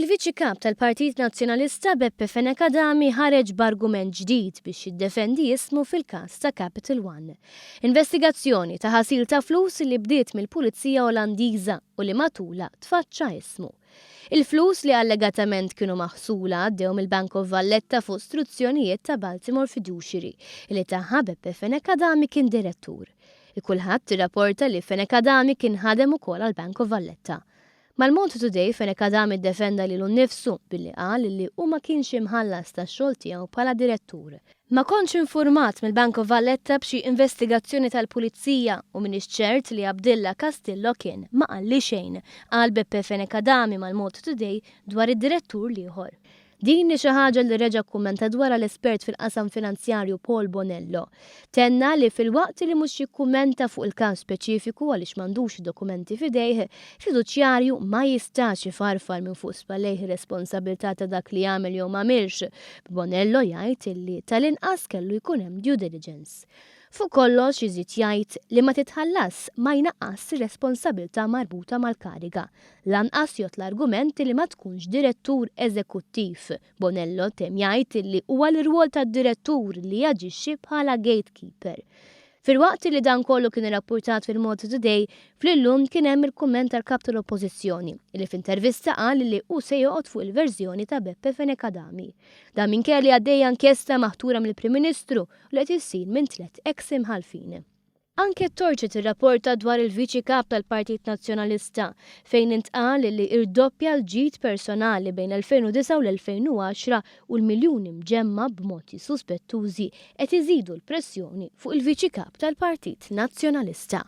Il-Viċi Kap tal-Partit Nazzjonalista Beppe Fenech Adami ħareġ b'argument ġdid biex jiddefendi ismu fil-każ ta' Capital One. Investigazzjoni ta' ħasil ta' flus li bdiet mill-Pulizija Olandiża u li matula tfaċċa ismu. Il-flus li allegatament kienu maħsula għaddew mill-Bank of Valletta fuq istruzzjonijiet ta' Baltimore Fiduciary li tagħha Beppe Fenech Adami kien direttur. Il-Kullħadd irrapporta li Fenech Adami kien ħadem ukoll għall-Bank of Valletta. Mal-Mal-today Fenech Adami ddefenda lilu nnifsu billi qal li hu ma kienx imħallas tax-xogħol tiegħu bħala direttur. Ma kontx infurmat mill-Bank of Valletta b'xi investigazzjoni tal-Pulizija u minix ċert li Abdilla Castillo kien ma qalli xejn qal Beppe Fenech Adami mal-Mal-today dwar id-direttur ieħor. Din xi ħaġa li reġa' kkummenta dwar l-espert fil-qasam finanzjarju Paul Bonello. Tenna li fil-waqt li mhux jikkummenta fuq il-każ speċifiku għaliex m'għandux dokumenti f'idejh, fiduċjarju ma jistax ifarfar minn fuq spallejh responsabilità ta' dak li jagħmel jew m'għamilx. Bonello jgħid li tal-inqas kellu jkun hemm due diligence. Fuq kollox iżid jgħid li ma titħallas ma jnaqqas responsabilità marbuta mal-kariga. Lanqas jgħid l-argument li ma tkunx direttur eżekuttiv. Bonello tem jgħid li huwa l-irwol tad-direttur li jaġixxi bħala gatekeeper. Fil-waqt li dan kollu kien irrappurtat fil-Mal-today, fl-Illum kien hemm il-kumment tal-kap tal-Oppożizzjoni li f'intervista qal li hu se joqgħod fuq il-verżjoni ta' Beppe Fenech Adami. Dan minkejja li għaddejja inkjesta maħtura mill-Prim Ministru li qed issir minn 3 ex imħalfin. Anke t-torca tirrapporta dwar il-Viċi Kap tal-Partit Nazzjonalista fejn intqal li irdoppja l-ġid personali bejn 2009 u l-2010 u l-miljuni mġemma b'modi suspettużi qed iżidu l-pressjoni fuq il-Viċi Kap tal-Partit Nazzjonalista.